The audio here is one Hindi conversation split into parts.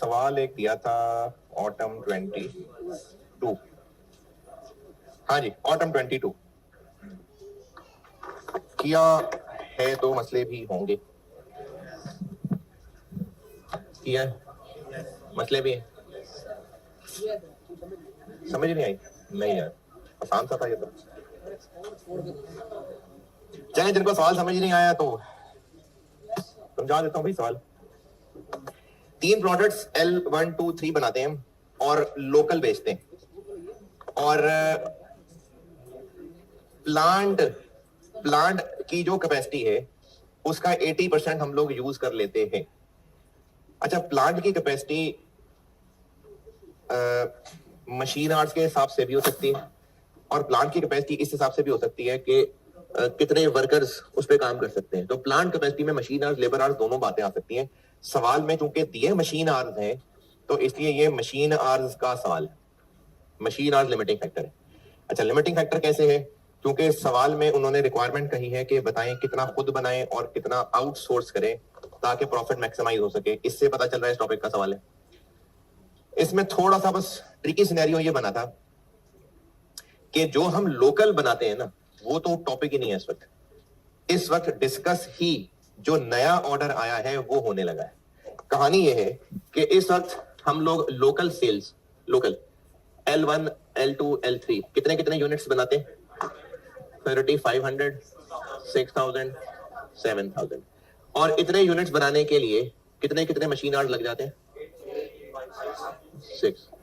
सवाल एक दिया था ऑटम 22। हाँ जी, ऑटम 22 किया है तो मसले भी होंगे। किया है, मसले भी हैं। समझ नहीं आई? नहीं यार, आसान सा था ये तो। चलिए, जिनको सवाल समझ नहीं आया तो समझा देता हूँ भाई सवाल। 3 प्रोडक्ट्स L1 2 3 बनाते हैं और लोकल बेचते हैं, और प्लांट की जो कैपेसिटी है उसका 80% हम लोग यूज कर लेते हैं। अच्छा, प्लांट की कैपेसिटी मशीन आवर्स के हिसाब से भी हो सकती है, और प्लांट की कैपेसिटी इस हिसाब से भी हो सकती है कि कितने वर्कर्स उस पर काम कर सकते हैं। तो प्लांट कैपेसिटी में मशीन आवर्स, लेबर आवर्स दोनों बातें आ सकती हैं। सवाल में चूंकि दिए मशीन आवर्स हैं तो इसलिए ये मशीन आवर्स का सवाल है। मशीन आवर्स लिमिटिंग फैक्टर है। अच्छा, लिमिटिंग फैक्टर कैसे है? क्योंकि सवाल में उन्होंने रिक्वायरमेंट कही है कि बताएं कितना खुद बनाएं और कितना आउटसोर्स करें ताकि प्रॉफिट मैक्सिमाइज हो सके। इससे पता चल रहा है इस टॉपिक का सवाल है। इसमें थोड़ा सा बस ट्रिकी सिनेरियो ये बना था कि जो हम लोकल बनाते हैं ना, वो तो टॉपिक ही नहीं है इस वक्त। इस वक्त डिस्कस ही जो नया ऑर्डर आया है वो होने लगा है। कहानी ये है कि इस वक्त हम लोग local sales, local L1 L2 L3 कितने कितने यूनिट्स बनाते हैं? 3500 6000 7000। और इतने यूनिट्स बनाने के लिए कितने कितने मशीन आवर्स लग जाते हैं? 6।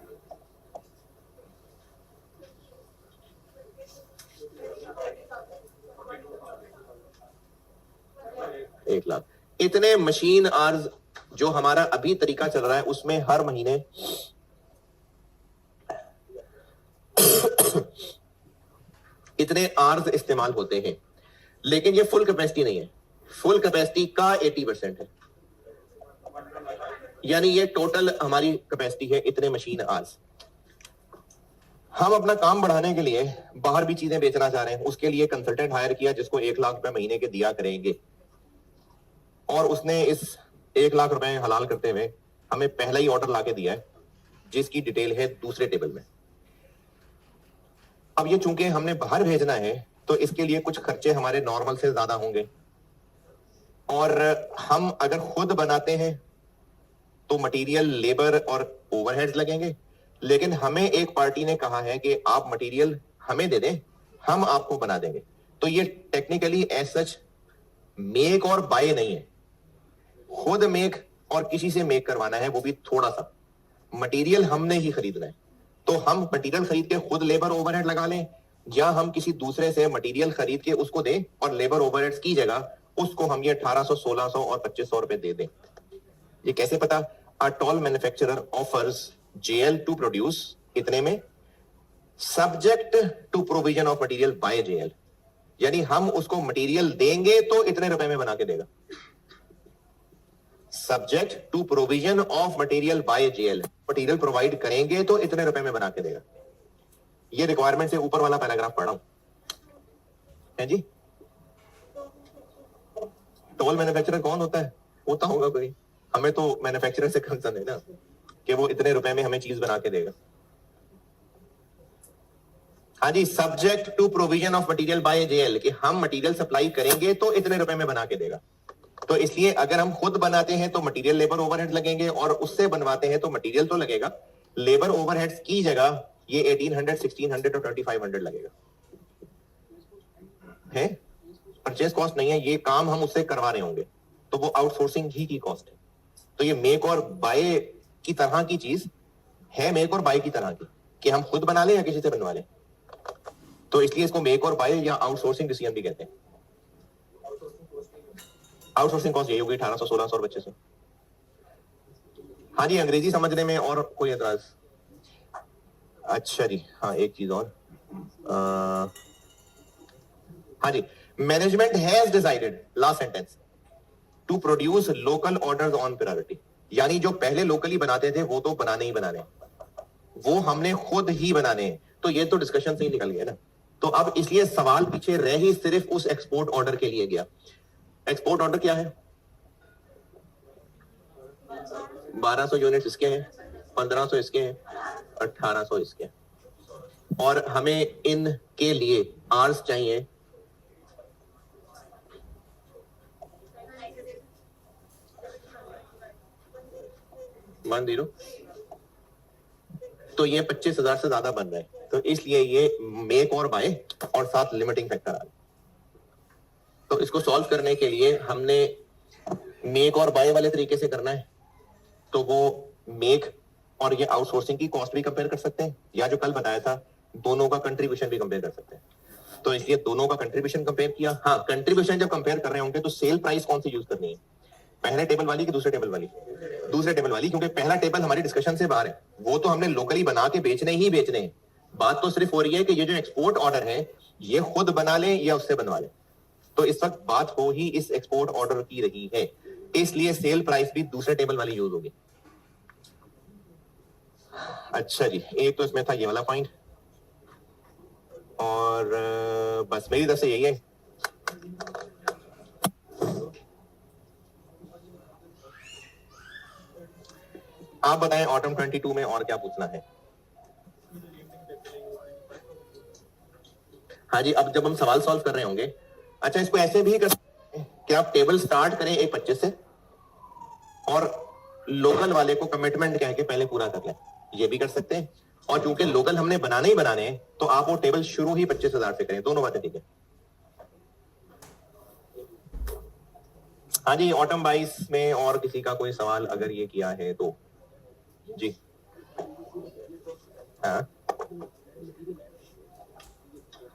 एक लाख। इतने मशीन आवर्स जो हमारा अभी तरीका चल रहा है उसमें हर महीने इतने आवर्स इस्तेमाल होते हैं, लेकिन ये फुल कैपेसिटी नहीं है। फुल कैपेसिटी का 80% है, यानी ये टोटल हमारी कैपेसिटी है इतने मशीन आवर्स। हम अपना काम बढ़ाने के लिए बाहर भी चीजें बेचना चाह रहे हैं, उसके लिए कंसल्टेंट हायर किया जिसको 1 लाख रुपए महीने के दिया करेंगे, और उसने इस 1 लाख रुपए हलाल करते हुए हमें पहला ही ऑर्डर लाके दिया है जिसकी डिटेल है दूसरे टेबल में। अब ये चूंकि हमने बाहर भेजना है तो इसके लिए कुछ खर्चे हमारे नॉर्मल से ज्यादा होंगे, और हम अगर खुद बनाते हैं तो मटेरियल, लेबर और ओवरहेड्स लगेंगे। लेकिन हमें एक पार्टी ने कहा है कि आप मटेरियल हमें दे दें, हम आपको बना देंगे। तो ये टेक्निकली एज सच मेक और बाय नहीं है। खुद मेक और किसी से मेक करवाना है, वो भी थोड़ा सा। मटेरियल हमने ही खरीदना है, तो हम मटेरियल खरीद के खुद लेबर ओवरहेड लगा लें, या हम किसी दूसरे से मटेरियल खरीद के उसको दें और लेबर ओवरहेड्स की जगह उसको हम ये 1800 1600 और 2500 रुपए दे दें। ये कैसे पता? A tall manufacturer offers JL to produce इतने में, subject to provision of material by JL। यानी हम उसको मटेरियल देंगे तो इतने रुपए में बना के देगा। Subject to provision of material by JL, material provide करेंगे तो इतने रुपए में बना के देगा। ये रिक्वायरमेंट से ऊपर वाला पैराग्राफ पढ़ा हूं है जी। टॉल मैन्युफैक्चरर कौन होता है? होता होगा कोई। हमें तो मैन्युफैक्चरर से कंसर्न है ना कि वो इतने रुपए में हमें चीज बना के देगा। हाँ जी, subject to provision of material by JL, कि हम मटेरियल सप्लाई करेंगे तो इतने रुपए में बना के देगा। तो इसलिए अगर हम खुद बनाते हैं तो मटेरियल, लेबर, ओवरहेड लगेंगे, और उससे बनवाते हैं तो मटेरियल तो लगेगा, लेबर ओवरहेड्स की जगह ये 1800 1600 और 2500 लगेगा। है परचेज कॉस्ट नहीं है, ये काम हम उससे करवा रहे होंगे, तो वो आउटसोर्सिंग ही की कॉस्ट है। तो ये मेक और बाय की तरह की चीज है, मेक और बाय की तरह की, कि हम खुद बना लें या किसी से बनवा लें। तो इसलिए इसको मेक और बाय या आउटसोर्सिंग डिसीजन भी कहते हैं। आउटसोर्सिंग कॉस्ट यही होगी 1800 1600 और 2500। हाँ जी, अंग्रेजी समझने में और कोई एतराज? अच्छा जी, हाँ एक चीज और, हाँ जी, management has decided, last sentence, to produce local orders on priority. यानी जो पहले लोकली बनाते थे वो तो बनाने ही बनाने, वो हमने खुद ही बनाने हैं। तो ये तो डिस्कशन से ही निकल गया ना। तो अब इसलिए सवाल पीछे रह ही सिर्फ उस एक्सपोर्ट ऑर्डर के लिए गया। एक्सपोर्ट ऑर्डर क्या है? 1200 यूनिट्स इसके हैं, 1500 इसके हैं, 1800 इसके हैं। और हमें इन के लिए आर्स चाहिए 10, तो ये 25,000 से ज्यादा बन रहा है, तो इसलिए ये मेक और बाय और साथ लिमिटिंग फैक्टर आ रहा है। तो इसको सॉल्व करने के लिए हमने मेक और बाय वाले तरीके से करना है, तो वो मेक और ये आउटसोर्सिंग की कॉस्ट भी कंपेयर कर सकते हैं, या जो कल बताया था दोनों का कंट्रीब्यूशन भी कंपेयर कर सकते हैं। तो इसलिए दोनों का कंट्रीब्यूशन कंपेयर किया। हाँ, कंट्रीब्यूशन जब कंपेयर कर रहे होंगे तो सेल प्राइस कौन सी यूज करनी है, पहले टेबल वाली कि दूसरे टेबल वाली? दूसरे टेबल वाली, क्योंकि पहला टेबल हमारी डिस्कशन से बाहर है, वो तो हमने लोकली बना के बेचने ही बेचने हैं। बात तो सिर्फ हो रही है कि ये जो एक्सपोर्ट ऑर्डर है ये खुद बना लें या उससे बनवा लें। तो इस वक्त बात हो ही इस एक्सपोर्ट ऑर्डर की रही है, इसलिए सेल प्राइस भी दूसरे टेबल वाली यूज होगी। अच्छा जी, एक तो इसमें था ये वाला पॉइंट, और बस मेरी तरफ से यही है। आप बताएं ऑटम 22 में और क्या पूछना है। हाँ जी, अब जब हम सवाल सॉल्व कर रहे होंगे, अच्छा इसको ऐसे भी कर सकते हैं कि आप टेबल स्टार्ट करें एक 25 से और लोकल वाले को कमिटमेंट कह के पहले पूरा कर लें, ये भी कर सकते हैं। और चूंकि लोकल हमने बनाने ही बनाने हैं तो आप वो टेबल शुरू ही 25,000 से करें, दोनों बातें ठीक है। हाँ जी, ऑटम 22 में और किसी का कोई सवाल अगर ये किया है तो जी। हाँ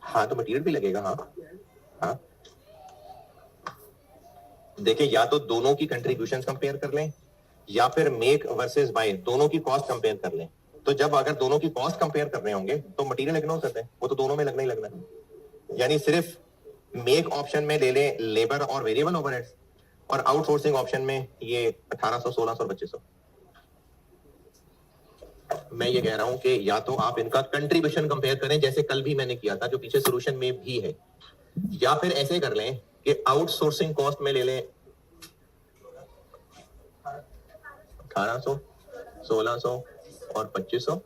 हाँ, तो मटेरियल भी लगेगा। हाँ हाँ, देखिए या तो दोनों की कंट्रीब्यूशन कंपेयर कर लें या फिर मेक वर्सेस बाय, दोनों की कॉस्ट कंपेयर कर लें। तो जब अगर दोनों की कॉस्ट कंपेयर कर रहे होंगे तो मटेरियल इग्नोर करते हैं, वो तो दोनों में लगना ही लगना है। यानी सिर्फ मेक ऑप्शन में ले लें लेबर और वेरिएबल ओवरहेड्स, और आउटसोर्सिंग ऑप्शन में ये 1800, 1600 और 2500। मैं ये कह रहा हूं कि या तो आप इनका कंट्रीब्यूशन कंपेयर करें जैसे कल भी मैंने किया था, जो पीछे सोल्यूशन में भी है, या फिर ऐसे कर लें कि आउटसोर्सिंग कॉस्ट में ले लें 1800, 1600 और 2500,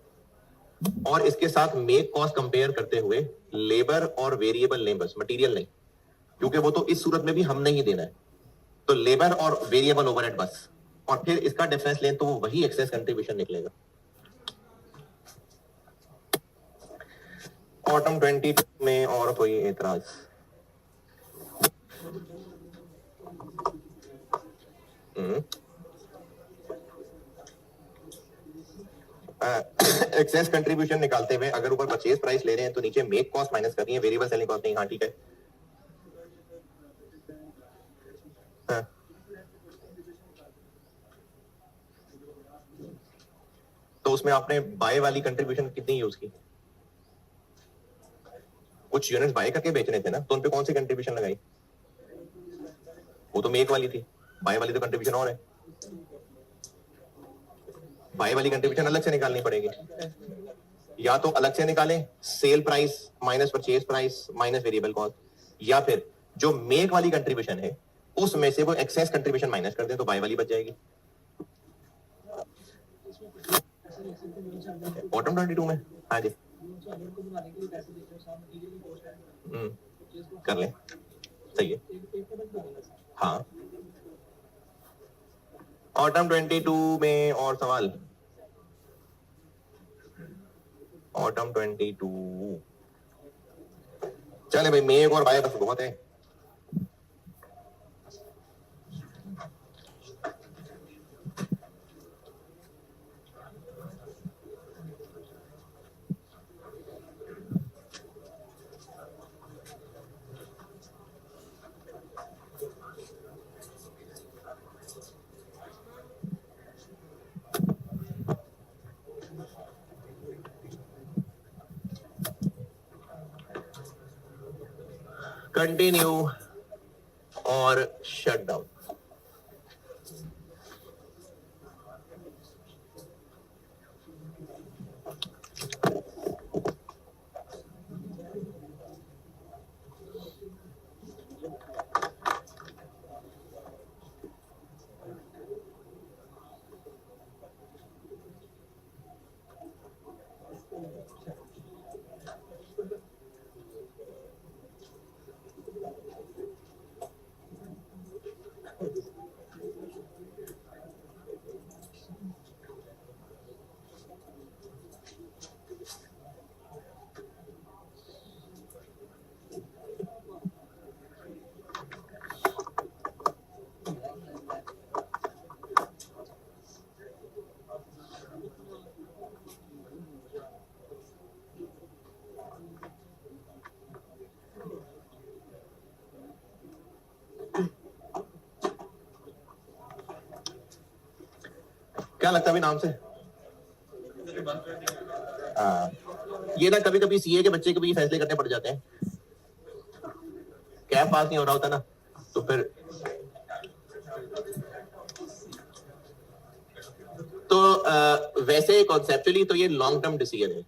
और इसके साथ मेक कॉस्ट कंपेयर करते हुए लेबर और वेरिएबल लें, बस मटेरियल नहीं, क्योंकि वो तो इस सूरत में भी हमने ही देना है। तो लेबर और वेरिएबल ओवरहेड बस, और फिर इसका डिफरेंस लें तो वो वही एक्सेस कंट्रीब्यूशन निकलेगा। ऑटम 22 में और कोई एतराज? एक्सेस कंट्रीब्यूशन निकालते हुए अगर ऊपर परचेज प्राइस ले रहे हैं तो नीचे मेक कॉस्ट माइनस करनी है, वेरिएबल सेलिंग कॉस्ट नहीं। हाँ ठीक है। हाँ। तो उसमें आपने बाय वाली कंट्रीब्यूशन कितनी यूज की? कुछ यूनिट्स बाय करके बेच रहे थे ना, तो उन पे कौन सी कंट्रीब्यूशन लगाई? वो तो मेक वाली थी, बाय वाली तो कंट्रीब्यूशन और है। बाय वाली कंट्रीब्यूशन अलग से निकालनी पड़ेगी, या तो अलग से निकालें sale price minus purchase price minus variable cost, या फिर जो मेक वाली कंट्रीब्यूशन है उसमें से वो एक्सेस कंट्रीब्यूशन माइनस कर दें तो बाय वाली बच जाएगी। बॉटम 22 में हाँ जी कर लें, सही है। हाँ, ऑटम 22 में और सवाल? ऑटम 22 चले भाई, मेक और बाय बस बहुत है। कंटिन्यू और शट डाउन। लगता है अभी नाम से? ये ना कभी कभी सीए के बच्चे को भी फैसले करने पड़ जाते हैं, कैब पास नहीं हो रहा होता ना, तो फिर तो वैसे कॉन्सेप्चुअली तो ये लॉन्ग टर्म डिसीजन है।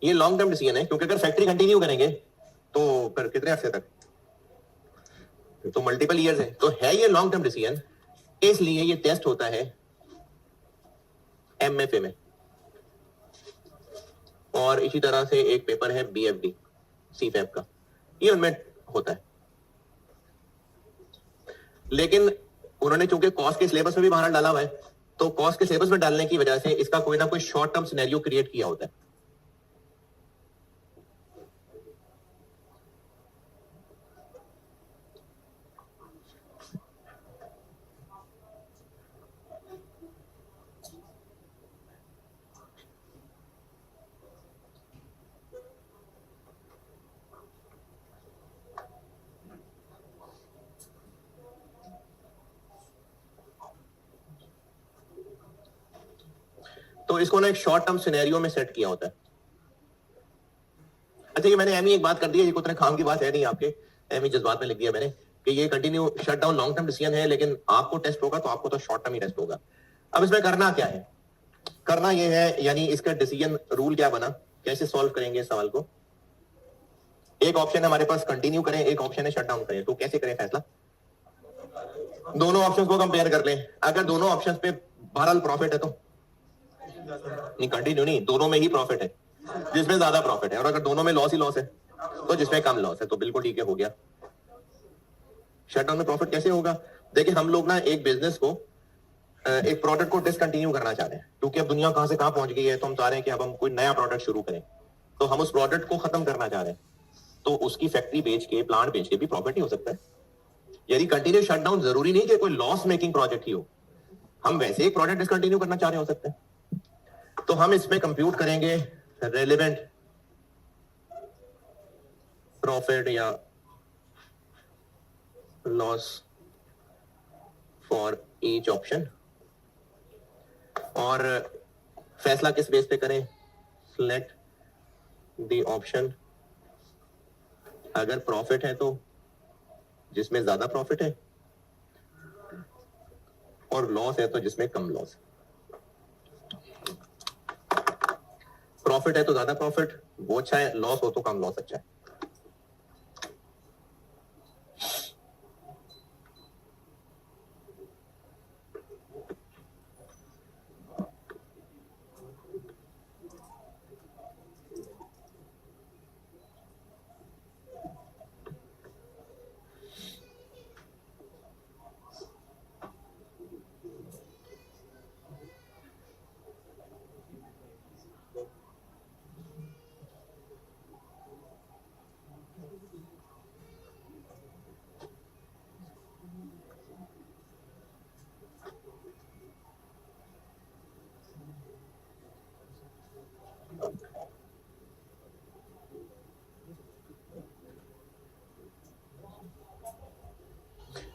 ये लॉन्ग टर्म डिसीजन है, क्योंकि अगर फैक्ट्री कंटिन्यू करेंगे तो फिर कितने अरसे तक, तो मल्टीपल ईयर्स है, तो है ये लॉन्ग टर्म डिसीजन। इसलिए ये टेस्ट होता है एमएफए में, और इसी तरह से एक पेपर है बीएफडी सीफैप का, ये उनमें होता है। लेकिन उन्होंने चूंकि कॉस्ट के सिलेबस में भी बाहर डाला हुआ है, तो कॉस्ट के सिलेबस में डालने की वजह से इसका कोई ना कोई शॉर्ट टर्म सिनेरियो क्रिएट किया होता है। तो इसको ना एक शॉर्ट टर्म सिनेरियो में सेट किया होता है। अच्छा, ये मैंने एमी एक बात कर दी है, ये उतने काम की बात है नहीं आपके, एमी जज्बात में लिख दिया मैंने कि ये continue shut down long term decision है, लेकिन आपको टेस्ट होगा तो आपको तो शॉर्ट टर्म ही टेस्ट होगा। अब इसमें करना क्या है? करना ये है, यानी इसका डिसीजन रूल क्या बना, कैसे सॉल्व करेंगे इस सवाल को। एक ऑप्शन है हमारे पास कंटिन्यू करें, एक ऑप्शन है शट डाउन करें, तो कैसे करें फैसला? दोनों ऑप्शंस को कंपेयर कर लें, अगर दोनों ऑप्शंस पे बहरहाल प्रॉफिट है तो नहीं, कंटिन्यू नहीं, दोनों में ही प्रॉफिट है, जिसमें ज्यादा प्रॉफिट है, और अगर दोनों में लॉस ही लॉस है तो जिसमें कम लॉस है, तो बिल्कुल ठीक है, हो गया। शटडाउन में प्रॉफिट कैसे होगा? देखिए, हम लोग ना एक बिजनेस को, एक प्रोडक्ट को डिसकंटिन्यू करना चाह रहे हैं, क्योंकि अब दुनिया कहां से कहां पहुंच गई है, तो हम चाह रहे हैं कि अब हम कोई नया प्रोडक्ट शुरू करें, तो हम उस प्रोडक्ट को खत्म करना चाह रहे हैं, तो उसकी फैक्ट्री बेच के, प्लांट बेच के भी प्रॉफिट ही हो सकता है। यदि कंटिन्यू शटडाउन जरूरी नहीं कि कोई लॉस मेकिंग प्रोजेक्ट ही हो, हम वैसे एक प्रोडक्ट डिसकंटिन्यू करना चाह रहे हो सकते हैं। तो हम इसमें कंप्यूट करेंगे रेलेवेंट प्रॉफिट या लॉस फॉर ईच ऑप्शन, और फैसला किस बेस पे करें? सिलेक्ट द ऑप्शन, अगर प्रॉफिट है तो जिसमें ज्यादा प्रॉफिट है, और लॉस है तो जिसमें कम लॉस। प्रॉफिट है तो ज्यादा प्रॉफिट, वो अच्छा है, लॉस हो तो कम लॉस अच्छा है।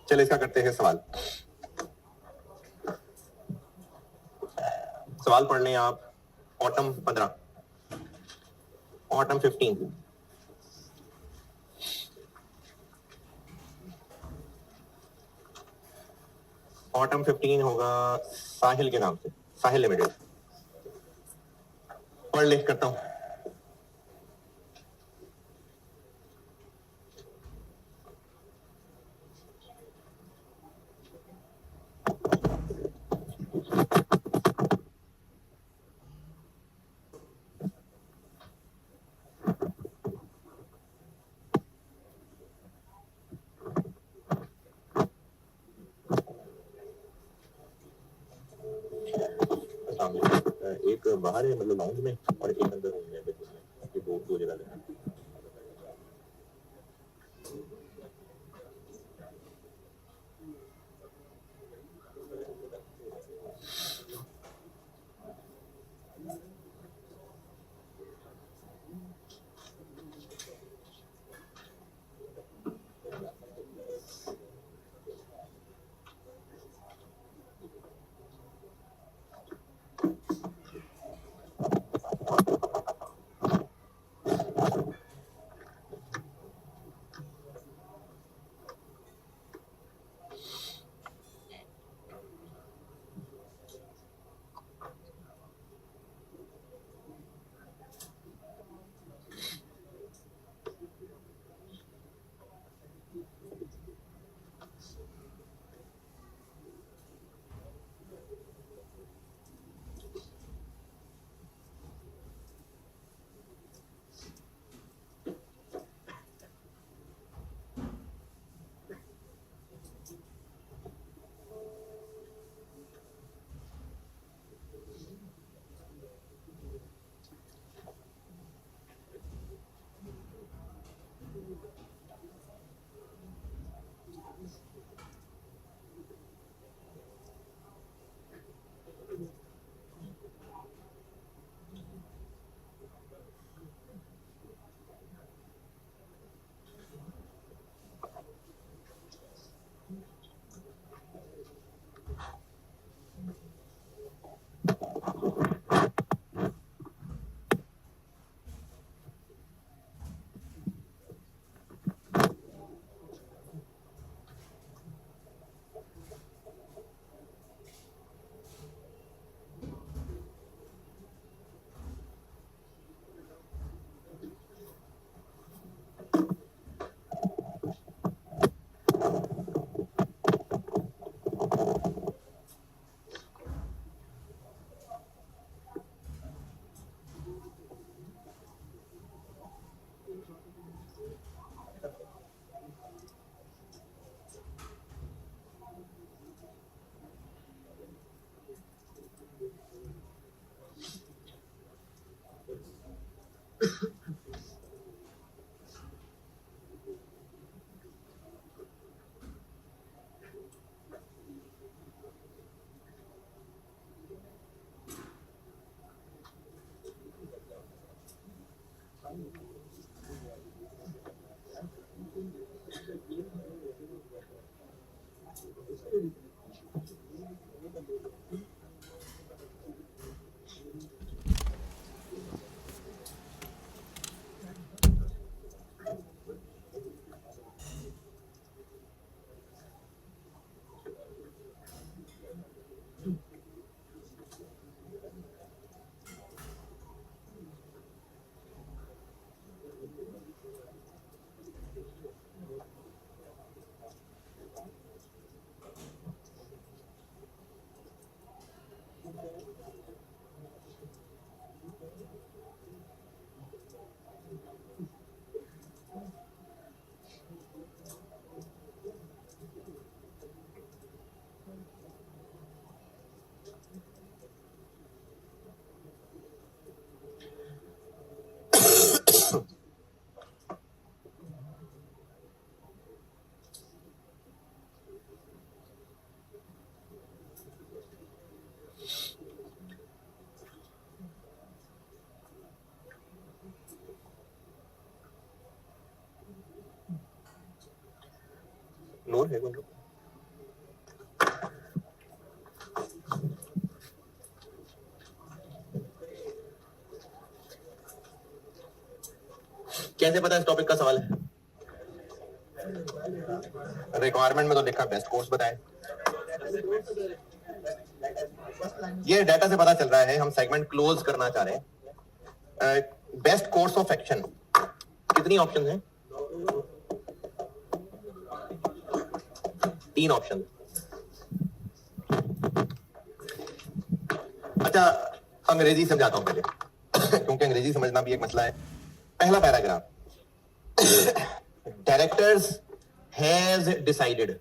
चलिए इसका करते हैं सवाल। सवाल पढ़ लें आप, ऑटम 15, ऑटम 15, ऑटम 15 होगा साहिल के नाम से, साहिल लिमिटेड। पढ़ लिख करता हूं। एक बाहर है, मतलब लाउंज में, और एक अंदर रूम में, दो जगह है। नूर है कौन? कैसे पता इस टॉपिक का सवाल है? रिक्वायरमेंट में तो लिखा बेस्ट कोर्स बताएं। ये डाटा से पता चल रहा है, हम सेगमेंट क्लोज करना चाह रहे हैं। बेस्ट कोर्स ऑफ एक्शन कितनी ऑप्शन है? 3 ऑप्शन। अच्छा, अंग्रेजी समझाता हूं पहले क्योंकि अंग्रेजी समझना भी एक मसला है। पहला पैराग्राफ, डायरेक्टर्स हैज डिसाइडेड,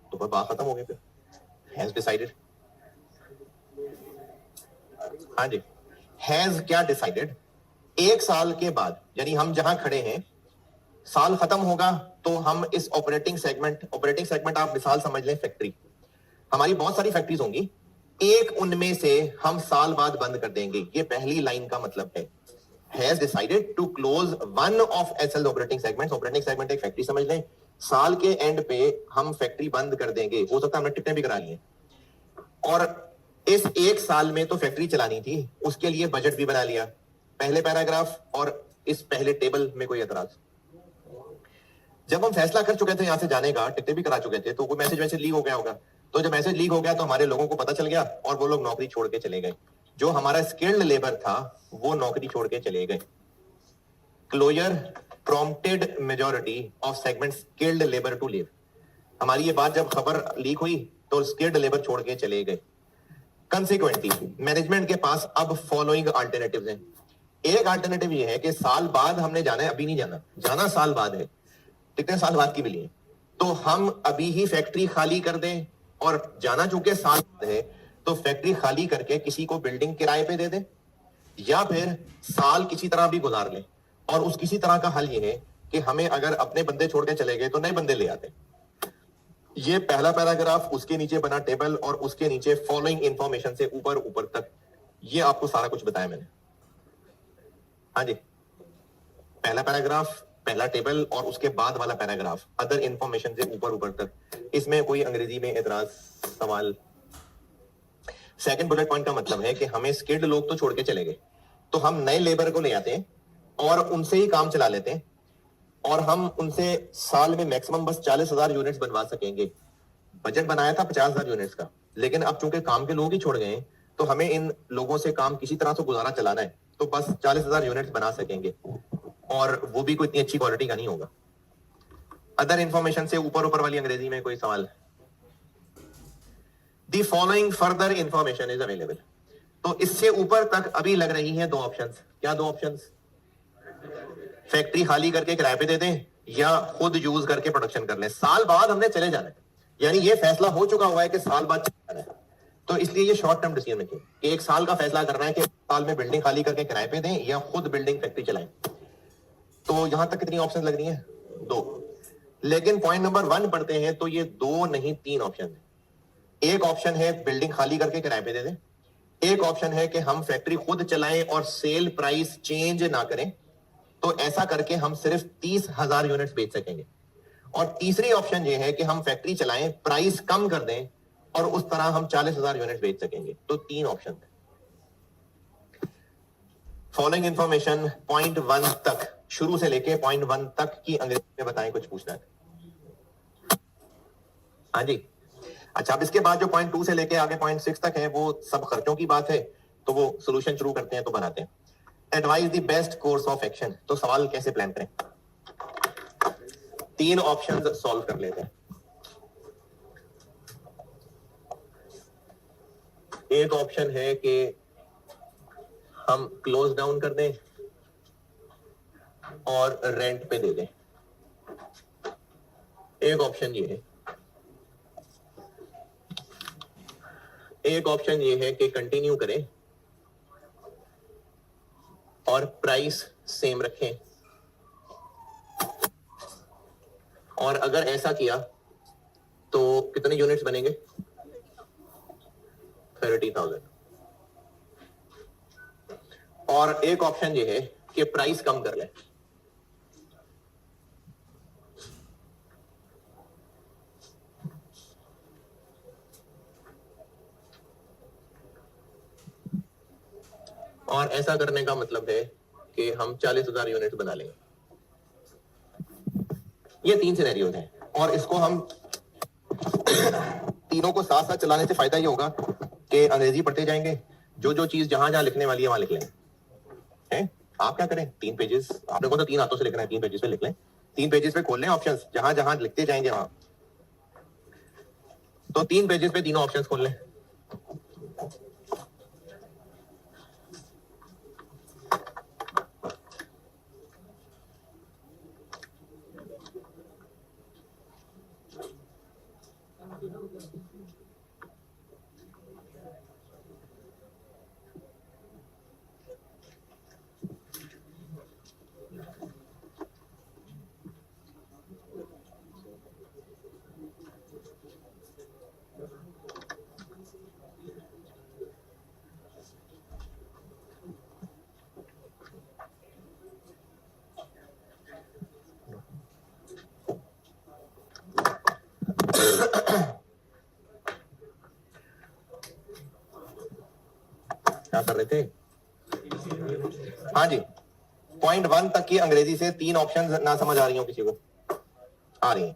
तो फिर बात खत्म हो गई। फिर हैज डिसाइडेड, हाँ जी, हैज क्या डिसाइडेड? 1 साल के बाद, यानी हम जहां खड़े हैं, साल खत्म होगा तो हम इस ऑपरेटिंग सेगमेंट आप मिसाल समझ लें फैक्ट्री, हमारी बहुत सारी फैक्ट्रीज होंगी, एक उनमें से हम साल बाद बंद कर देंगे। ये पहली लाइन का मतलब है, has decided to close one of SL operating segments. Operating segment एक फैक्ट्री समझ लें, साल के एंड पे हम फैक्ट्री बंद कर देंगे। हो सकता है हमने टिकटें भी करा ली हैं, और इस 1 साल में तो फैक्ट्री चलानी थी, उसके लिए बजट भी बना लिया। पहले पैराग्राफ और इस पहले टेबल में कोई एतराज? जब हम फैसला कर चुके थे यहां से जाने का, टिकटें भी करा चुके थे, तो कोई मैसेज लीक हो गया होगा। तो जब मैसेज लीक हो गया तो हमारे लोगों को पता चल गया और वो लोग नौकरी छोड़ के चले गए। जो हमारा स्किल्ड लेबर था वो नौकरी छोड़ के चले गए। Closure prompted majority of segment skilled labour to leave. हमारी ये बात जब खबर लीक हुई तो स्किल्ड लेबर छोड़ के चले गए। कंसिक्वेंटली मैनेजमेंट के पास अब फॉलोइंग अल्टरनेटिव्स हैं। एक अल्टरनेटिव ये है कि साल बाद हमने जाना है, अभी नहीं जाना, जाना साल बाद है, कितने साल बाद की मिली है, तो हम अभी ही फैक्ट्री खाली कर दें, और जाना चूंकि साल बाद है तो फैक्ट्री खाली करके किसी को बिल्डिंग किराए पे दे दें, या फिर साल किसी तरह भी गुजार लें। और उस किसी तरह का हल ये है कि हमें अगर अपने बंदे छोड़ के चले गए तो नए बंदे ले आते। ये पहला पैराग्राफ, उसके नीचे बना टेबल, और उसके नीचे फॉलोइंग इंफॉर्मेशन से ऊपर ऊपर तक, ये आपको सारा कुछ बताया मैंने। हाँ जी, पहला पैराग्राफ, पहला टेबल, और उसके बाद वाला पैराग्राफ अदर इंफॉर्मेशन से ऊपर ऊपर तक। इसमें कोई अंग्रेजी में एतराज, सवाल? सेकंड बुलेट पॉइंट का मतलब है कि हमें स्किल्ड लोग तो छोड़ के चले गए, तो हम नए लेबर को ले आते हैं और उनसे ही काम चला लेते हैं, और हम उनसे साल में मैक्सिमम बस 40,000 यूनिट्स बनवा सकेंगे। बजट बनाया था 50,000 यूनिट्स का, लेकिन अब चूंकि काम के लोग ही छोड़ गए हैं तो हमें इन लोगों से काम किसी तरह से गुजारा चलाना है, तो बस 40,000 यूनिट्स बना सकेंगे, और वो भी कोई इतनी अच्छी क्वालिटी का नहीं होगा। अदर इंफॉर्मेशन से ऊपर ऊपर वाली अंग्रेजी में कोई सवाल? The following further information is available. तो इससे ऊपर तक अभी लग रही हैं 2 ऑप्शंस। क्या 2 ऑप्शंस? फैक्ट्री खाली करके किराए पे दे दें या खुद यूज करके प्रोडक्शन कर लें। साल बाद हमने चले जाना है, यानी ये फैसला हो चुका हुआ है कि साल बाद चले जाना है, तो इसलिए ये शॉर्ट टर्म डिसीजन मेकिंग कि 1 साल का फैसला करना है कि साल में बिल्डिंग खाली करके किराए पे दें या खुद बिल्डिंग फैक्ट्री चलाएं। तो यहां तक कितनी ऑप्शन लग रही हैं? 2। लेकिन पॉइंट नंबर 1 पढ़ते हैं तो ये 2 नहीं 3 ऑप्शन है। एक ऑप्शन है बिल्डिंग खाली करके किराए पे दे दें, एक ऑप्शन है कि हम फैक्ट्री खुद चलाएं और सेल प्राइस चेंज ना करें, तो ऐसा करके हम सिर्फ 30,000 यूनिट्स बेच सकेंगे, और तीसरी ऑप्शन ये है कि हम फैक्ट्री चलाएं, प्राइस कम कर दें और उस तरह हम 40,000 यूनिट बेच सकेंगे। तो 3 ऑप्शन है। फॉलोइंग इंफॉर्मेशन पॉइंट 1 तक, शुरू से लेके पॉइंट 1 तक की अंग्रेजी में बताएं, कुछ पूछना है? हाँ जी। अच्छा, अब इसके बाद जो पॉइंट 2 से लेके आगे पॉइंट 6 तक है वो सब खर्चों की बात है, तो वो सोल्यूशन शुरू करते हैं, तो बनाते हैं। Advise the best course of action, तो सवाल कैसे प्लान करें? 3 ऑप्शंस सॉल्व कर लेते हैं। एक ऑप्शन है कि हम क्लोज डाउन कर दें और रेंट पे दे दें। एक ऑप्शन ये है। एक ऑप्शन ये है कि कंटिन्यू करें और प्राइस सेम रखें, और अगर ऐसा किया तो कितने यूनिट्स बनेंगे? 30,000। और एक ऑप्शन ये है कि प्राइस कम कर लें। और ऐसा करने का मतलब है कि हम 40,000 यूनिट बना लेंगे। ये 3 सिनेरियोज हैं, और इसको हम तीनों को साथ साथ चलाने से फायदा ये होगा कि अंग्रेजी पढ़ते जाएंगे, जो जो चीज जहां जहां लिखने वाली है वहां लिख लें। हैं? आप क्या करें, 3 पेजेस, आपने को तो 3 हाथों से लिखना है, 3 पेजेस पे लिख लें। 3 पेजेस पे खोल लें ऑप्शंस, जहां जहां लिखते जाएंगे वहां। तो 3 पेजेस पे तीनों ऑप्शंस खोल लें। क्या कर रहे थे? हाँ जी, पॉइंट 1 तक की अंग्रेजी से 3 ऑप्शंस ना समझ आ रही हो किसी को? आ रही हैं।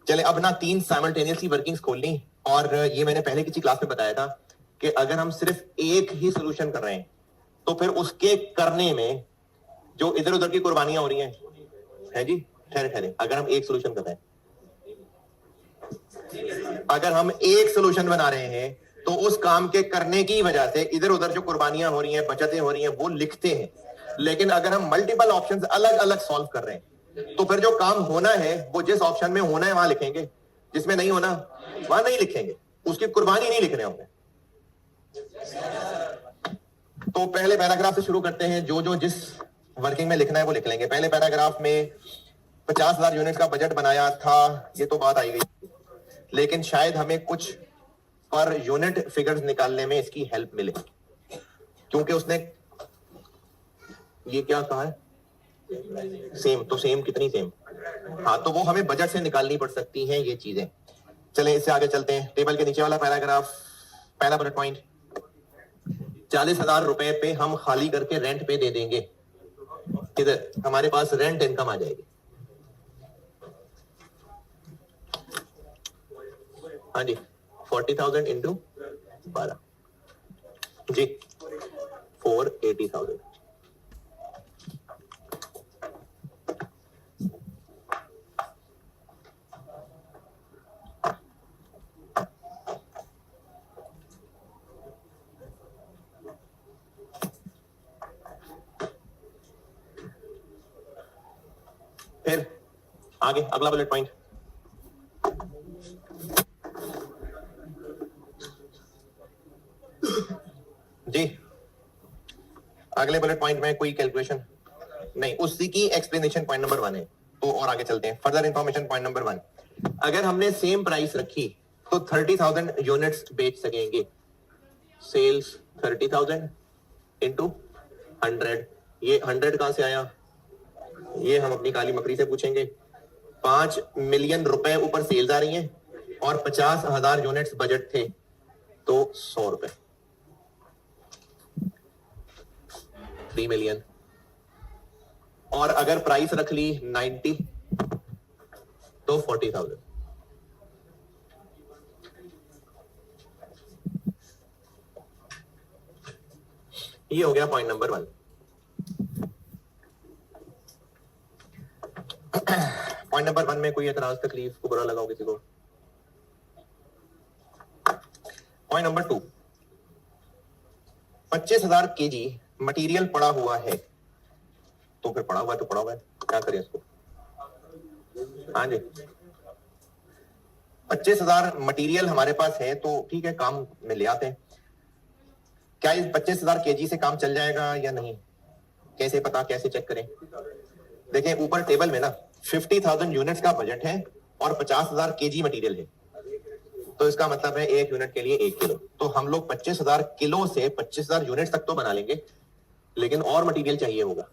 चले, अब ना 3 साइमल्टेनियसली वर्किंग्स खोल ली, और ये मैंने पहले किसी क्लास में बताया था कि अगर हम सिर्फ एक ही सोल्यूशन कर रहे हैं तो फिर उसके करने में जो इधर उधर की कुर्बानियां हो रही हैं, है जी, ठहरे ठहरे, अगर हम एक सोल्यूशन कर रहे हैं, अगर हम एक सोल्यूशन बना रहे हैं तो उस काम के करने की वजह से इधर उधर जो कुर्बानियां हो रही हैं, बचतें हो रही हैं, वो लिखते हैं। लेकिन अगर हम मल्टीपल ऑप्शंस अलग अलग सॉल्व कर रहे हैं तो फिर जो काम होना है वो जिस ऑप्शन में होना है वहां लिखेंगे, जिसमें नहीं होना वहां नहीं लिखेंगे, उसकी कुर्बानी नहीं लिख रहे होंगे। तो पहले पैराग्राफ से शुरू करते हैं, जो जो जिस वर्किंग में लिखना है वो लिख लेंगे। पहले पैराग्राफ में 50,000 यूनिट का बजट बनाया था, ये तो बात आई गई, लेकिन शायद हमें कुछ पर यूनिट फिगर्स निकालने में इसकी हेल्प मिले, क्योंकि उसने ये क्या कहा है, सेम, तो सेम कितनी सेम? हाँ, तो वो हमें बजट से निकालनी पड़ सकती हैं ये चीजें। चलें इससे आगे चलते हैं। टेबल के नीचे वाला पैराग्राफ, पहला बुलेट पॉइंट, 40,000 रुपए पे हम खाली करके रेंट पे दे देंगे। किधर हमारे पास रेंट इनकम आ जाएगी। हाँ जी, 40,000 इंटू 12 जी, 480,000। फिर आगे अगला बुलेट पॉइंट, जी अगले बुलेट पॉइंट में कोई कैलकुलेशन नहीं, उसी की एक्सप्लेनेशन पॉइंट नंबर 1 है। तो और आगे चलते हैं, फर्दर इंफॉर्मेशन पॉइंट नंबर 1। अगर हमने सेम प्राइस रखी तो 30,000 यूनिट्स बेच सकेंगे। Sales 30,000 into 100। ये 100 कहां से आया, ये हम अपनी काली मकड़ी से पूछेंगे। 5 मिलियन रुपए ऊपर सेल्स आ रही हैं और 50,000 यूनिट्स बजट थे, तो 100 रुपए, 3 मिलियन। और अगर प्राइस रख ली 90 तो 40,000। ये हो गया पॉइंट नंबर 1। पॉइंट नंबर 1 में कोई एतराज, तकलीफ, को बुरा लगा हो किसी को? पॉइंट नंबर 2, 25,000 केजी मटेरियल पड़ा हुआ है, तो फिर पड़ा हुआ है तो पड़ा हुआ है, क्या करें इसको? हाँ जी, 25,000 मटेरियल हमारे पास है तो ठीक है, काम में ले आते हैं। क्या इस 25,000 केजी से काम चल जाएगा या नहीं? कैसे पता, कैसे चेक करें? देखें ऊपर टेबल में ना 50,000 यूनिट्स का बजट है और 50,000 केजी मटेरियल है, तो इसका मतलब है एक यूनिट के लिए 1 किलो। तो हम लोग 25,000 किलो से 25,000 यूनिट तक तो बना लेंगे, लेकिन और मटेरियल चाहिए होगा।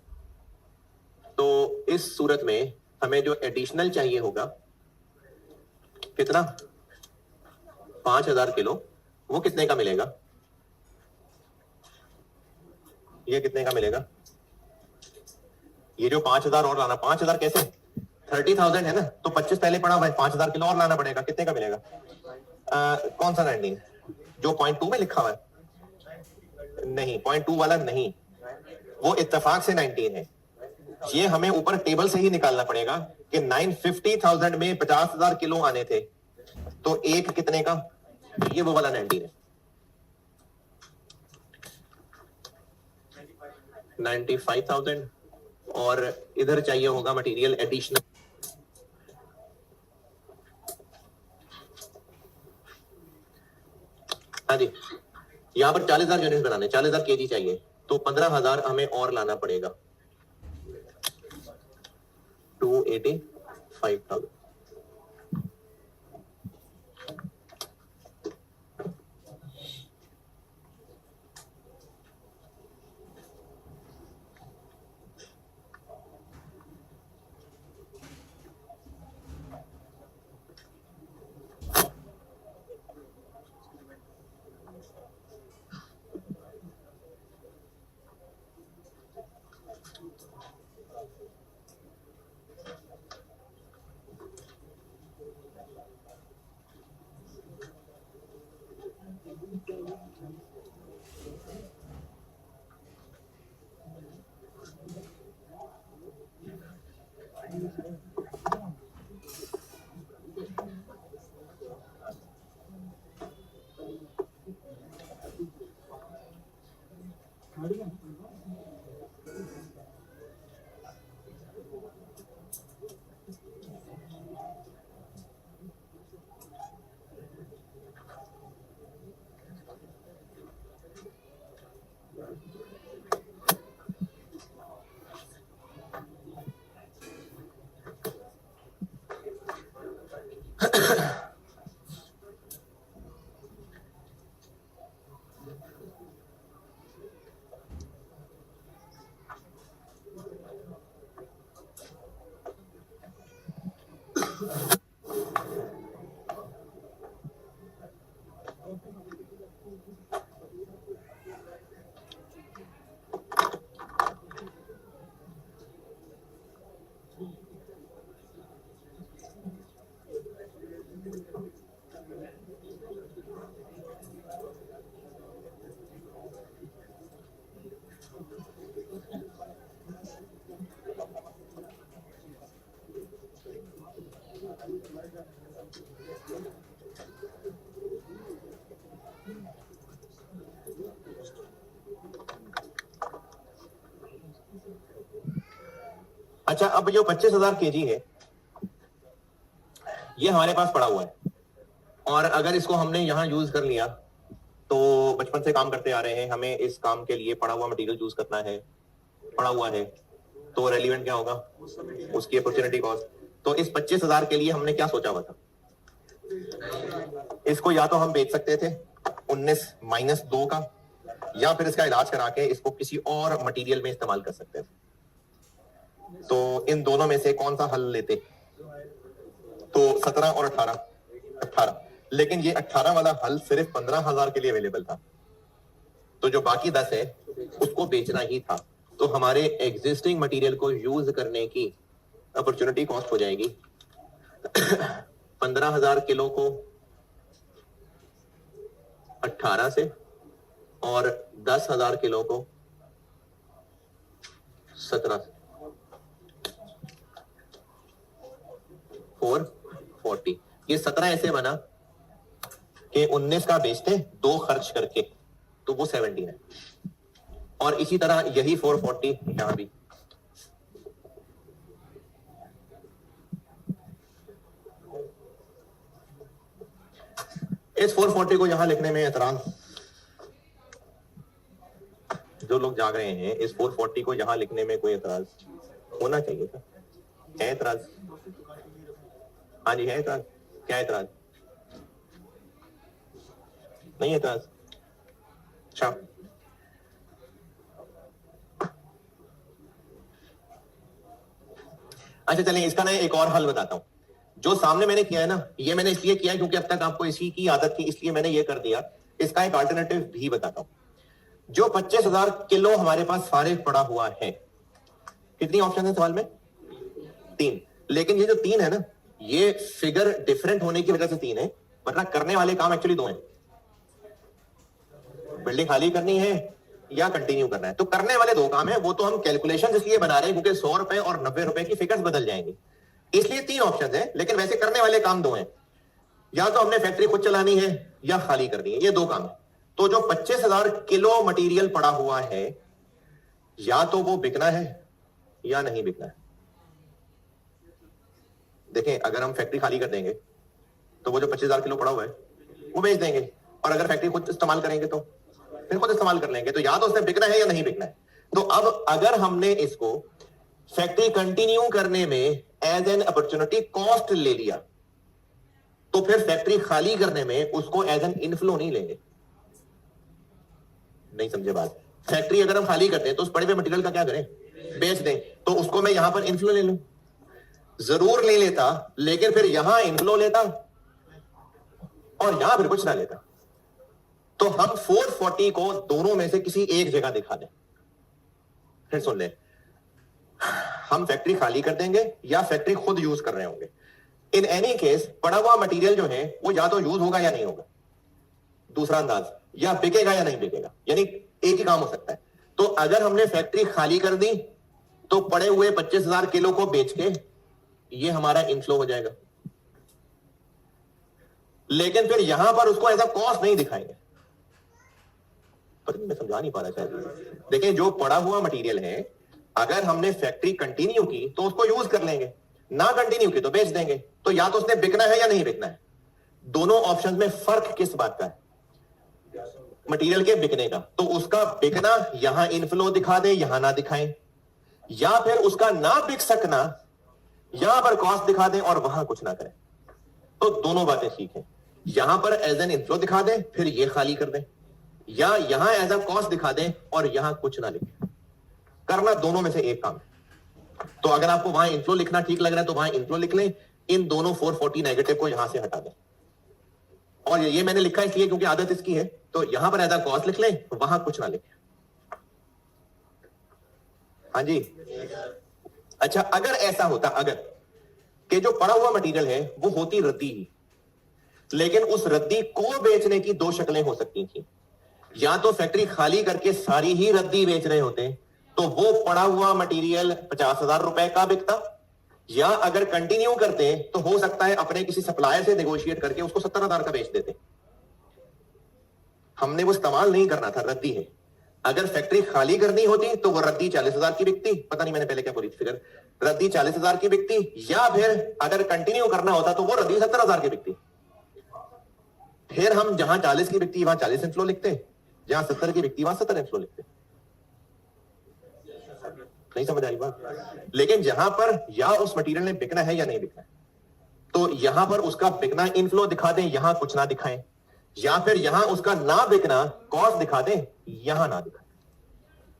तो इस सूरत में हमें जो एडिशनल चाहिए होगा, कितना? 5,000 किलो। वो कितने का मिलेगा? ये कितने का मिलेगा? ये जो 5,000 और लाना, 5,000 कैसे? 30,000 है ना, तो 25 पहले पड़ा हुआ है, 5,000 किलो और लाना पड़ेगा। कितने का मिलेगा? कौन सा 19 जो पॉइंट 2 में लिखा हुआ है? नहीं, पॉइंट 2 वाला नहीं, वो इत्तेफाक से 19 है। ये हमें ऊपर टेबल से ही निकालना पड़ेगा कि 950,000 में 50,000 किलो आने थे, तो एक कितने का? ये वो वाला 19 है, 95,000। और इधर चाहिए होगा मटेरियल एडिशनल, हाँ जी, यहां पर 40,000 यूनिट बनाने, 40,000 केजी चाहिए, तो 15,000 हमें और लाना पड़ेगा, 285,000। अच्छा, अब जो 25,000 केजी है ये हमारे पास पड़ा हुआ है, और अगर इसको हमने यहां यूज कर लिया, तो बचपन से काम करते आ रहे हैं, हमें इस काम के लिए पड़ा हुआ मटेरियल यूज करना है, पड़ा हुआ है, तो रेलिवेंट क्या होगा? उसकी अपॉर्चुनिटी कॉस्ट। तो इस 25,000 के लिए हमने क्या सोचा हुआ था? इसको या तो हम बेच सकते थे 19-2 का, या फिर इसका इलाज करा के इसको किसी और मटेरियल में इस्तेमाल कर सकते थे। तो इन दोनों में से कौन सा हल लेते? तो 17 और 18, लेकिन ये 18 वाला हल सिर्फ 15,000 के लिए अवेलेबल था, तो जो बाकी 10 है उसको बेचना ही था। तो हमारे एग्जिस्टिंग मटेरियल को यूज करने की अपॉर्चुनिटी कॉस्ट हो जाएगी 15,000 किलो को 18 से और 10,000 किलो को 17 से, 440। ये 17 ऐसे बना कि 19 का बेचते 2 खर्च करके, तो वो 17 है। और इसी तरह यही 440 यहां भी। इस 440 को यहां लिखने में एतराज, जो लोग जाग रहे हैं, इस 440 को यहां लिखने में कोई एतराज होना चाहिए था? है एतराज? हाँ जी, है एतराज? क्या एतराज? नहीं एतराज? अच्छा, अच्छा चलें, इसका मैं एक और हल बताता हूं। जो सामने मैंने किया है ना, ये मैंने इसलिए किया है क्योंकि अब तक आपको इसी की आदत थी, इसलिए मैंने ये कर दिया। इसका एक अल्टरनेटिव भी बताता हूं। जो 25,000 किलो हमारे पास फारिग पड़ा हुआ है, कितनी ऑप्शन है सवाल में? 3। लेकिन ये जो 3 है ना, ये फिगर डिफरेंट होने की वजह से 3 है, वरना करने वाले काम एक्चुअली 2 हैं। बिल्डिंग खाली करनी है या कंटिन्यू करना है। तो करने वाले 2 काम है, वो तो हम कैलकुलेशन इसलिए बना रहे हैं क्योंकि 100 रुपए और 90 रुपए की फिगर्स बदल जाएंगी, इसलिए 3 ऑप्शन है। लेकिन वैसे करने वाले काम 2 हैं, या तो हमने फैक्ट्री खुद चलानी है या खाली करनी है, ये 2 काम है। तो जो 25,000 किलो मटेरियल पड़ा हुआ है, या तो वो बिकना है या नहीं बिकना है। देखें, अगर हम फैक्ट्री खाली कर देंगे तो वो जो 25,000 किलो पड़ा हुआ है वो बेच देंगे, और अगर फैक्ट्री खुद इस्तेमाल करेंगे तो फिर खुद इस्तेमाल कर लेंगे। तो या तो उसने बिकना है या नहीं बिकना है। तो अब अगर हमने इसको फैक्ट्री कंटिन्यू करने में एज एन अपॉर्चुनिटी कॉस्ट ले लिया, तो फिर फैक्ट्री खाली करने में उसको एज एन इनफ्लो नहीं लेंगे। नहीं समझे बात? फैक्ट्री अगर हम खाली करते हैं तो उस पड़े हुए मटेरियल का क्या करें? बेच दें। तो उसको मैं यहां पर इनफ्लो ले लूं, जरूर नहीं लेता, लेकिन फिर यहां इनफ्लो लेता और यहां फिर कुछ ना लेता। तो हम 440 को दोनों में से किसी एक जगह दिखा दें। फिर सुन ले, हम फैक्ट्री खाली कर देंगे या फैक्ट्री खुद यूज कर रहे होंगे। इन एनी केस पड़ा हुआ मटेरियल जो है वो या तो यूज होगा या नहीं होगा। दूसरा अंदाज, या बिकेगा या नहीं बिकेगा, यानी एक ही काम हो सकता है। तो अगर हमने फैक्ट्री खाली कर दी तो पड़े हुए 25,000 किलो को बेच के ये हमारा इनफ्लो हो जाएगा, लेकिन फिर यहां पर उसको एज अ कॉस्ट नहीं दिखाएंगे। पर मैं समझा नहीं पा रहा शायद। देखिए, जो पड़ा हुआ मटेरियल है, अगर हमने फैक्ट्री कंटिन्यू की तो उसको यूज कर लेंगे, ना कंटिन्यू की तो बेच देंगे। तो या तो उसने बिकना है या नहीं बिकना है। दोनों ऑप्शन में फर्क किस बात का है? मटेरियल के बिकने का। तो उसका बिकना यहां इनफ्लो दिखा दे, यहां ना दिखाएं, या फिर उसका ना बिक सकना यहां पर कॉस्ट दिखा दें और वहां कुछ ना करें। तो दोनों बातें ठीक है। यहां पर एज एन इनफ्लो दिखा दें, फिर ये खाली कर दें, या यहां एज अ कॉस्ट दिखा दें और यहां कुछ ना लिखें। करना दोनों में से एक काम है। तो अगर आपको वहां इनफ्लो लिखना ठीक लग रहा है तो वहां इनफ्लो लिख लें, इन दोनों 440 नेगेटिव को यहां से हटा दें। और ये मैंने लिखा इसलिए क्योंकि आदत इसकी है, तो यहां पर एज अ कॉस्ट लिख लें, वहां कुछ ना लिखें। हाँ जी। अच्छा, अगर ऐसा होता, अगर कि जो पड़ा हुआ मटेरियल है वो होती रद्दी ही, लेकिन उस रद्दी को बेचने की 2 शक्लें हो सकती थी। या तो फैक्ट्री खाली करके सारी ही रद्दी बेच रहे होते तो वो पड़ा हुआ मटेरियल 50,000 रुपए का बिकता, या अगर कंटिन्यू करते तो हो सकता है अपने किसी सप्लायर से नेगोशिएट करके उसको 70,000 का बेच देते। हमने वो इस्तेमाल नहीं करना था, रद्दी है। अगर फैक्ट्री खाली करनी होती तो वो रद्दी 40,000 की बिकती, पता नहीं मैंने पहले क्या बोली फिगर, रद्दी 40,000 की बिकती, या फिर अगर कंटिन्यू करना होता तो वो रद्दी 70,000 की बिकती। फिर हम जहां 40 की बिकती वहां 40 इनफ्लो लिखते, जहां 70 की बिकती वहां 70 इनफ्लो लिखते। नहीं समझ आई बात? लेकिन जहां पर या उस मटेरियल ने बिकना है या नहीं बिकना है, तो यहां पर उसका बिकना इनफ्लो दिखा दें, यहां कुछ ना दिखाएं, या फिर यहां उसका ना बिकना कॉस्ट दिखा दें, यहां ना दिखाएं।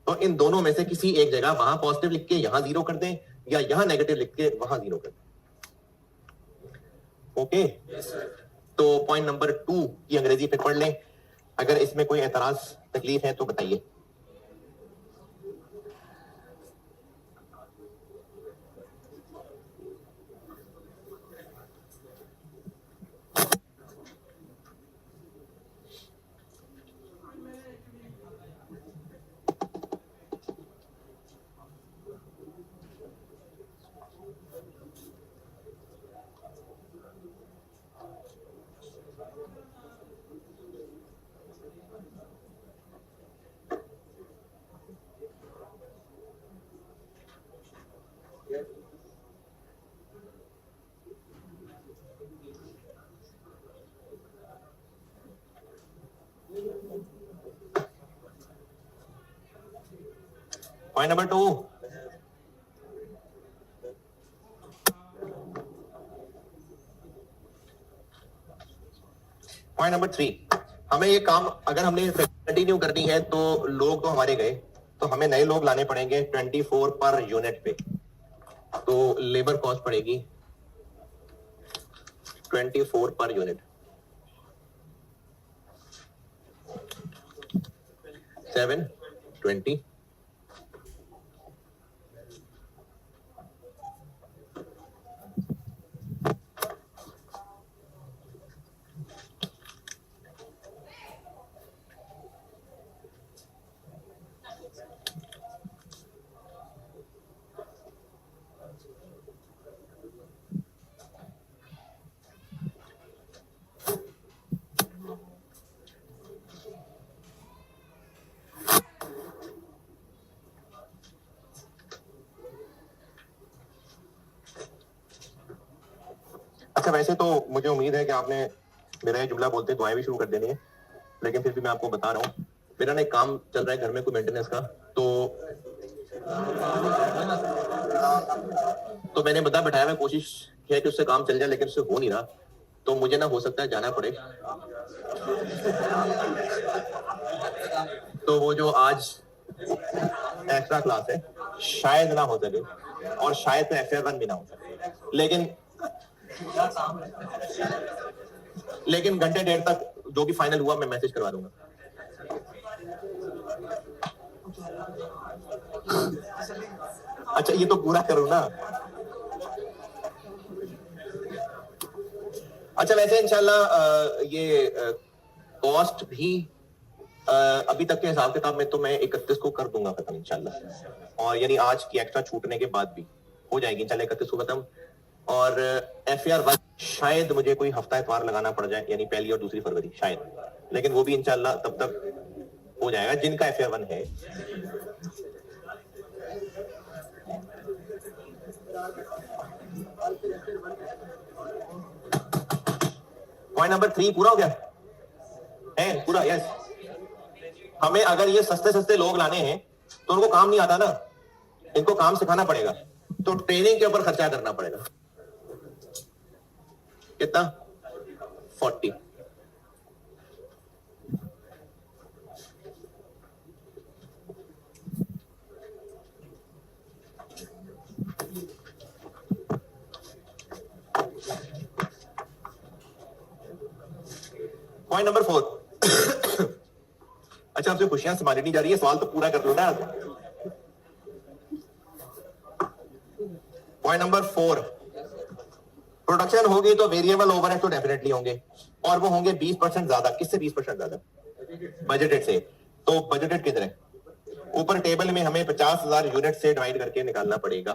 तो इन दोनों में से किसी एक जगह वहां पॉजिटिव लिख के यहां 0 कर दें, या यहां नेगेटिव लिख के वहां 0 कर दें। ओके तो पॉइंट नंबर 2 की अंग्रेजी फिर पढ़ लें, अगर इसमें कोई एतराज तकलीफ है तो बताइए। पॉइंट नंबर 2, पॉइंट नंबर 3, हमें ये काम अगर हमने कंटिन्यू करनी है तो लोग तो हमारे गए, तो हमें नए लोग लाने पड़ेंगे 24 पर यूनिट पे, तो लेबर कॉस्ट पड़ेगी 24 पर यूनिट, 720 अच्छा वैसे तो मुझे उम्मीद है कि आपने मेरा ये जुमला बोलते दुआएं भी शुरू कर देनी है, लेकिन फिर भी मैं आपको बता रहा हूँ, मेरा ना एक काम चल रहा है घर में कोई मेंटेनेंस का, तो मैंने बता बैठाया, मैं कोशिश है कि उससे काम चल जाए, लेकिन उससे हो नहीं रहा, तो मुझे ना हो सकता है जाना पड़े। तो वो जो आज एक्स्ट्रा क्लास है शायद ना हो सके, और शायद तो FR1 भी ना हो सके, लेकिन घंटे डेढ़ तक जो भी फाइनल हुआ मैं मैसेज करवा दूंगा। अच्छा ये तो पूरा करूं ना। अच्छा वैसे इंशाल्लाह ये कॉस्ट भी अभी तक के हिसाब किताब में तो मैं 31 को कर दूंगा खत्म इंशाल्लाह, और यानी आज की एक्स्ट्रा छूटने के बाद भी हो जाएगी इंशाल्लाह 31 को खत्म, और FR1 शायद मुझे कोई हफ्ता इतवार लगाना पड़ जाए, यानी 1 और 2 फरवरी शायद, लेकिन वो भी इंशाल्लाह तब तक हो जाएगा जिनका FR1 है। पॉइंट नंबर 3 पूरा हो गया है, पूरा यस। हमें अगर ये सस्ते सस्ते लोग लाने हैं तो उनको काम नहीं आता ना, इनको काम सिखाना पड़ेगा, तो ट्रेनिंग के ऊपर खर्चा करना पड़ेगा। कितना? 40। पॉइंट नंबर 4 अच्छा आपसे खुशियां संभाली नहीं जा रही है, सवाल तो पूरा कर लो ना। पॉइंट नंबर 4, प्रोडक्शन होगी तो वेरिएबल ओवरहेड तो डेफिनेटली होंगे, और वो होंगे 20% ज्यादा। किससे 20% ज्यादा? बजटेड से। तो बजटेड किधर है? ऊपर टेबल में हमें 50,000 यूनिट से डिवाइड करके निकालना पड़ेगा।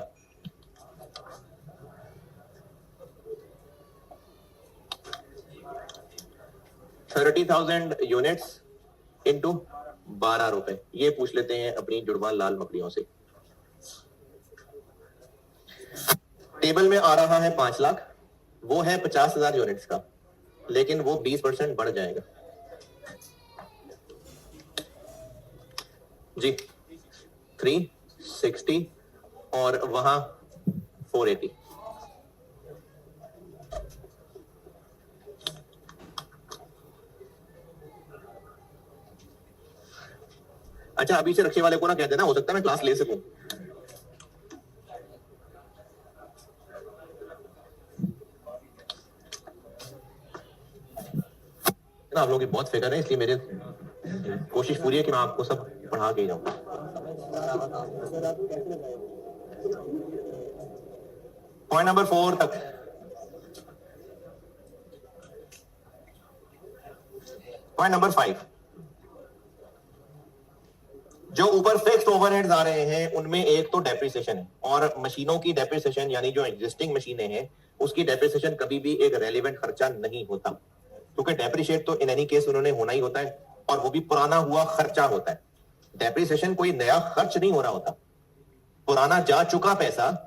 $30,000 यूनिट्स इंटू 12 रुपए, ये पूछ लेते हैं अपनी जुड़वा लाल मकड़ियों से। टेबल में आ रहा है 5 लाख, वो है 50,000 यूनिट्स का, लेकिन वो 20% बढ़ जाएगा जी, 360 और वहां 480। अच्छा अभी से रक्षे वाले को ना कह देना, हो सकता है मैं क्लास ले सकूं। आप लोगों की बहुत फिक्र है, इसलिए मेरे कोशिश पूरी है कि मैं आपको सब पढ़ा के जाऊं। पॉइंट नंबर 4 तक। पॉइंट नंबर 5, जो ऊपर फिक्स्ड ओवरहेड्स आ रहे हैं उनमें एक तो डेप्रिसिएशन है, और मशीनों की डेप्रिसिएशन यानी जो एग्जिस्टिंग मशीनें हैं उसकी डेप्रिसिएशन कभी भी एक रेलेवेंट खर्चा नहीं होता, क्योंकि डेप्रिशिएट तो इन एनी केस उन्होंने होना ही होता है, और वो भी पुराना हुआ खर्चा होता है। डेप्रिसिएशन कोई नया खर्च नहीं हो रहा होता, पुराना जा चुका पैसा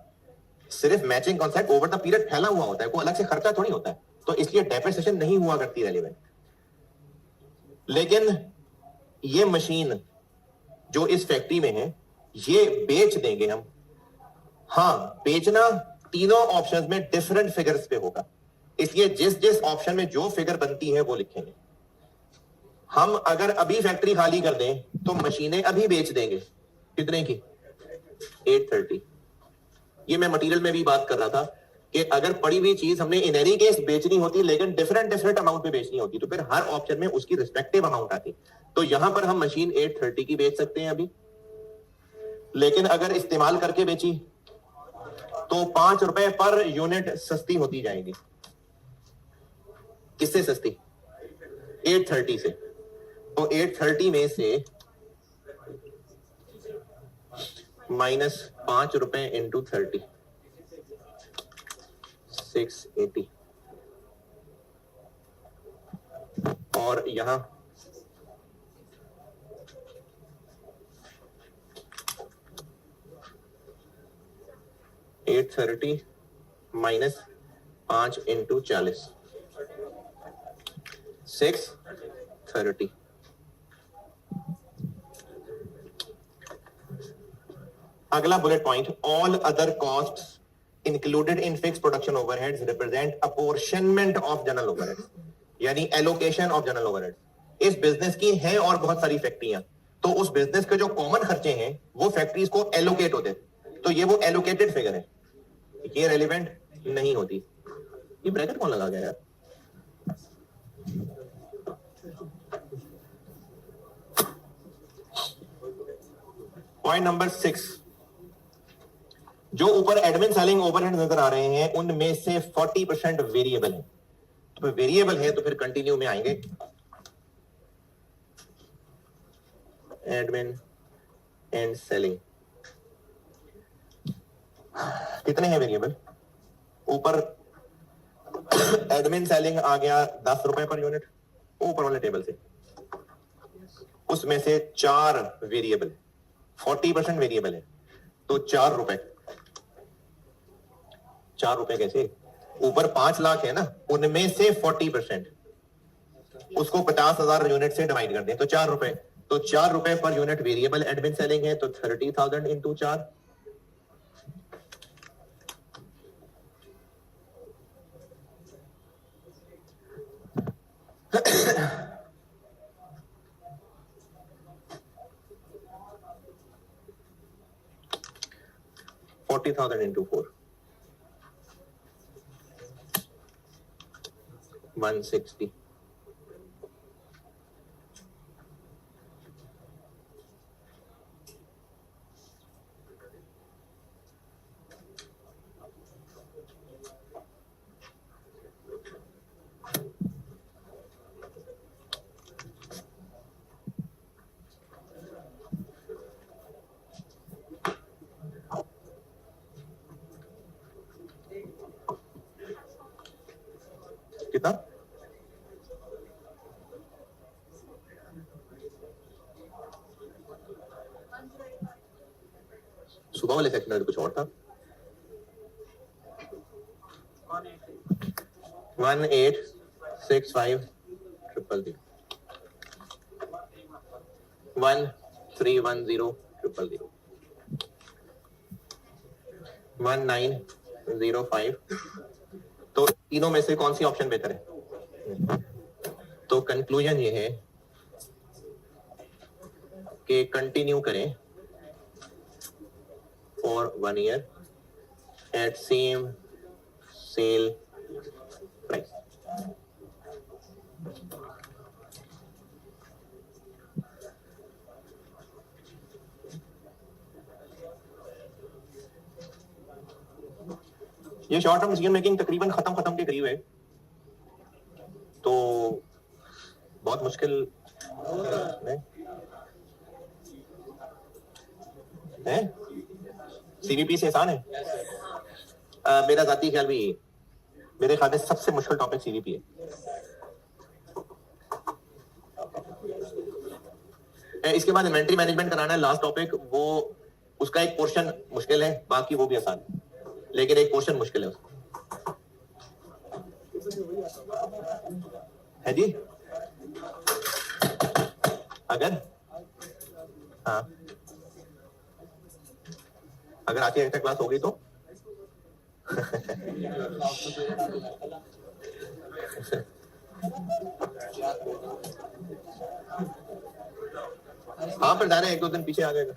सिर्फ matching concept over the period फैला हुआ होता है, कोई अलग से खर्चा थोड़ी होता है, तो इसलिए डेप्रिसिएशन नहीं हुआ करती रेलेवेंट। लेकिन ये मशीन जो इस फैक्ट्री में है ये बेच देंगे हम। हाँ, बेचना तीनों ऑप्शंस में डिफरेंट फिगर्स पे होगा, इसलिए जिस जिस ऑप्शन में जो फिगर बनती है वो लिखेंगे। हम अगर अभी फैक्ट्री खाली कर दें तो मशीनें अभी बेच देंगे, कितने की? 830। ये मैं मटेरियल में भी बात कर रहा था कि अगर पड़ी हुई चीज हमने इन एनी केस बेचनी होती लेकिन डिफरेंट डिफरेंट अमाउंट पे बेचनी होती तो फिर हर ऑप्शन में उसकी रिस्पेक्टिव अमाउंट आती। तो यहां पर हम मशीन 830 की बेच सकते हैं अभी, लेकिन अगर इस्तेमाल करके बेची तो 5 रुपए पर यूनिट सस्ती होती जाएगी। किससे सस्ती? 830 से। तो 830 में से माइनस 5 रुपए इंटू 30, 680। और यहां $830 माइनस 5 इंटू 40, 630। अगला bullet point, all other costs included in fix production overheads represent apportionment of general overheads, यानी एलोकेशन ऑफ जनरल ओवरहेड्स। इस बिजनेस की है और बहुत सारी फैक्ट्रियां, तो उस बिजनेस के जो कॉमन खर्चे हैं वो फैक्ट्रीज को एलोकेट होते, तो ये वो एलोकेटेड फिगर है, ये रेलिवेंट नहीं होती। ये ब्रैकेट कौन लगा गया यार? पॉइंट नंबर 6, जो ऊपर एडमिन सेलिंग ओवरहेड नजर आ रहे हैं उनमें से 40% वेरिएबल है। तो वेरिएबल है तो फिर कंटिन्यू में आएंगे। एडमिन एंड सेलिंग कितने हैं वेरिएबल? ऊपर एडमिन सेलिंग आ गया 10 रुपए पर यूनिट, ऊपर वाले टेबल से, उसमें से 4 वेरिएबल, 40% वेरिएबल है, तो 4 रुपए। 4 रुपए कैसे? ऊपर 5 लाख है ना, उनमें से 40% उसको 50,000 यूनिट से डिवाइड कर दें तो 4 रुपए, तो 4 रुपए per unit variable admin selling है, तो 30,000 इंटू 4, $40,000 इंटू 4, 160। कितना? सुबह वाले सेक्शन में कुछ और था। 1865 000 1310 000 1905। तो तीनों में से कौन सी ऑप्शन बेहतर है? तो कंक्लूजन ये है कि कंटिन्यू करें for 1 year at same sell price. ये शॉर्ट टर्म डिसीजन मेकिंग तकरीबन खत्म के करीब है, तो बहुत मुश्किल है। सीवीपी से आसान है। मेरा जाती ख्याल भी, मेरे ख्याल में सबसे मुश्किल टॉपिक सीवीपी है। इसके बाद इन्वेंट्री मैनेजमेंट कराना है लास्ट टॉपिक, वो उसका एक पोर्शन मुश्किल है, बाकी वो भी आसान है, लेकिन एक पोर्शन मुश्किल है उसका। है जी, अगर हाँ अगर आज की क्लास हो गई तो हाँ, फिर जाने एक दो दिन पीछे आ जाएगा।